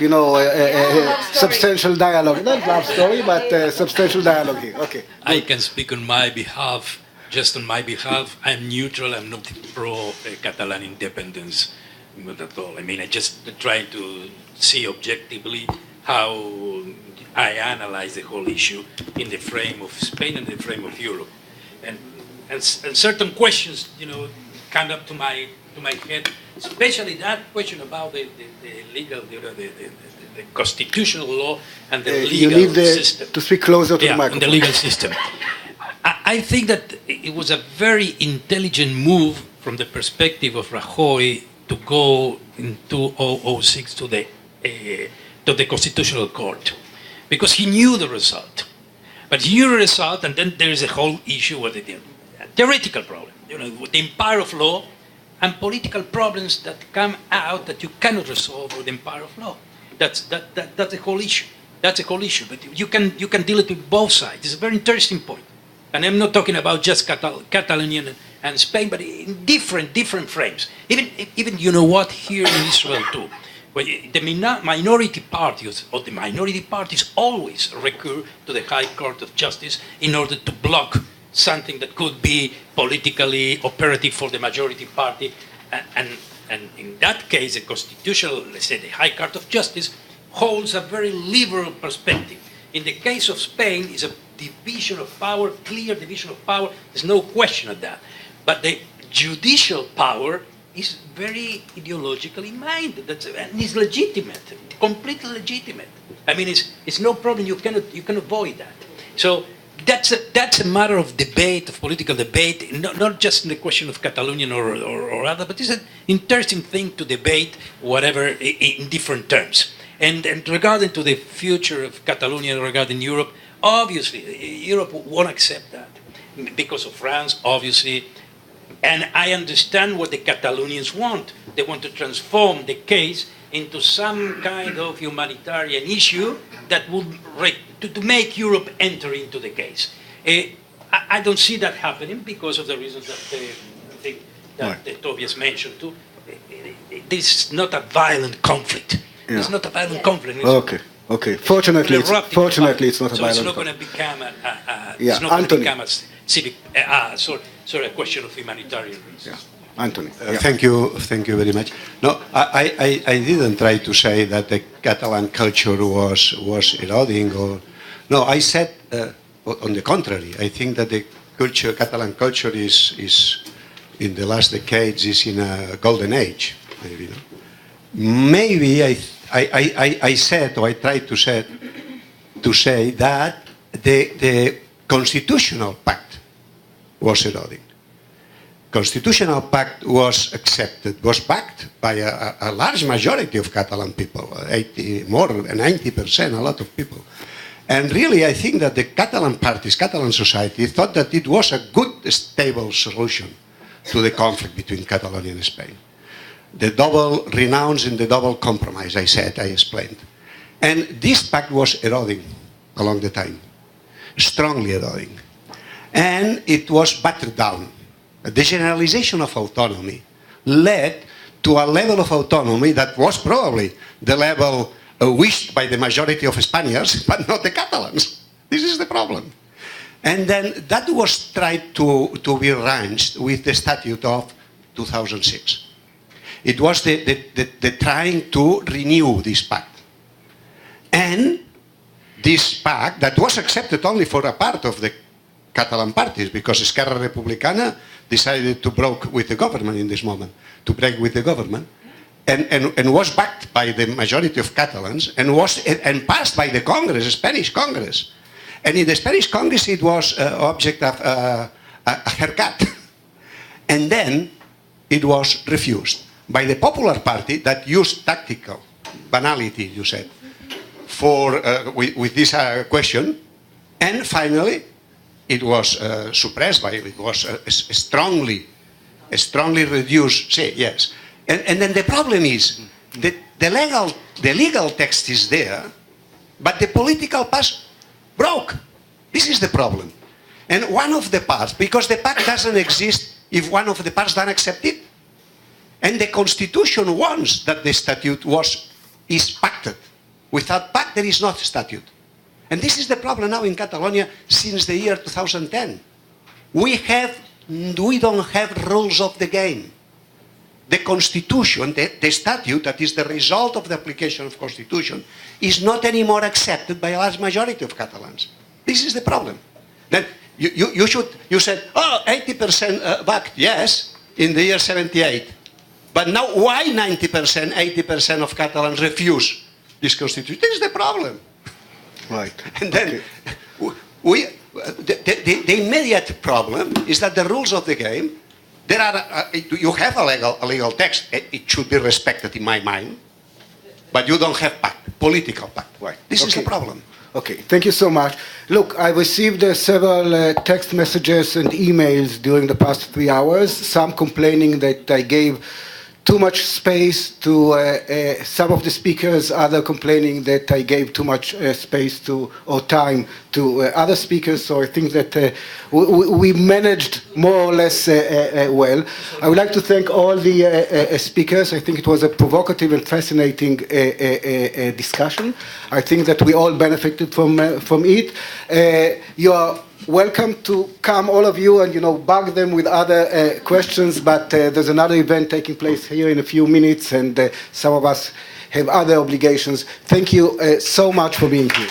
substantial dialogue. Not love story, but substantial dialogue here. Okay. I can speak on my behalf, just on my behalf. I'm neutral. I'm not pro-Catalan independence, not at all. I mean, I just try to see objectively how I analyze the whole issue in the frame of Spain and the frame of Europe. And certain questions, come up to my head, especially that question about the legal, the constitutional law and the legal system. To speak closer to the microphone. And the legal system. I think that it was a very intelligent move from the perspective of Rajoy to go in 2006 to the Constitutional Court, because he knew the result. But he knew the result, and then there is a whole issue with the theoretical problem, the empire of law, and political problems that come out that you cannot resolve with the empire of law. That's a whole issue. That's a whole issue. But you can deal it with both sides. It's a very interesting point. And I'm not talking about just Catalonia and Spain, but in different frames. Even here in Israel too, where the minority parties or the minority parties always recur to the High Court of Justice in order to block something that could be politically operative for the majority party, and in that case, the constitutional, let's say, the High Court of Justice holds a very liberal perspective. In the case of Spain, it's a division of power, clear division of power. There's no question of that. But the judicial power is very ideologically minded. And it's legitimate, completely legitimate. I mean, it's no problem. You can avoid that. So that's a matter of debate, of political debate, not just in the question of Catalonia or other, but it's an interesting thing to debate, whatever, in different terms. And regarding to the future of Catalonia, regarding Europe, obviously, Europe won't accept that because of France, obviously. And I understand what the Catalonians want. They want to transform the case into some kind of humanitarian issue that would to make Europe enter into the case. I don't see that happening because of the reasons that Tovias mentioned too. This is not a violent conflict. Yeah. It's not a violent conflict. Okay. Fortunately, it's not a violent conflict. So it's not going to become a civic. A question of humanitarian reasons. Yeah. Antoni. Thank you very much. No, I didn't try to say that the Catalan culture was eroding, or no. I said on the contrary. I think that the Catalan culture is in the last decades is in a golden age. Maybe, no? Maybe I said, or I tried to say that the constitutional pact was eroding. Constitutional pact was accepted, was backed by a large majority of Catalan people, more than 90%, a lot of people. And really, I think that the Catalan parties, Catalan society, thought that it was a good, stable solution to the conflict between Catalonia and Spain. The double renounce and the double compromise, I explained. And this pact was eroding along the time, strongly eroding. and it was battered down. The generalization of autonomy led to a level of autonomy that was probably the level wished by the majority of Spaniards, but not the Catalans. This is the problem. And then that was tried to be arranged with the statute of 2006. It was the trying to renew this pact. And this pact, that was accepted only for a part of the Catalan parties, because Esquerra Republicana decided to break with the government in this moment, and was backed by the majority of Catalans, and passed by the Congress, Spanish Congress. And in the Spanish Congress it was object of a haircut. And then it was refused by the Popular Party that used tactical banality, you said, for with this question, and finally it was suppressed by, it was strongly reduced. Say yes, and then the problem is that the legal text is there, but the political path broke. This is the problem, and one of the parts, because the pact doesn't exist if one of the parts don't accept it. And the Constitution wants that the statute is pacted. Without pact, there is not statute. And this is the problem now in Catalonia since the year 2010. We don't have rules of the game. The Constitution, the statute, that is the result of the application of Constitution, is not anymore accepted by a large majority of Catalans. This is the problem. Then you said, 80% backed, yes, in the year 78. But now why 90%, 80% of Catalans refuse this constitution? This is the problem. Right. And then the immediate problem is that the rules of the game, you have a legal text. It should be respected in my mind. But you don't have pact, political pact. Right. This is the problem. Okay, thank you so much. Look, I received several text messages and emails during the past 3 hours, some complaining that I gave too much space to some of the speakers, others complaining that I gave too much space or time to other speakers. So I think that we managed more or less well. I would like to thank all the speakers. I think it was a provocative and fascinating discussion. I think that we all benefited from it. You are welcome to come, all of you, and bug them with other questions, but there's another event taking place here in a few minutes, and some of us have other obligations. Thank you so much for being here.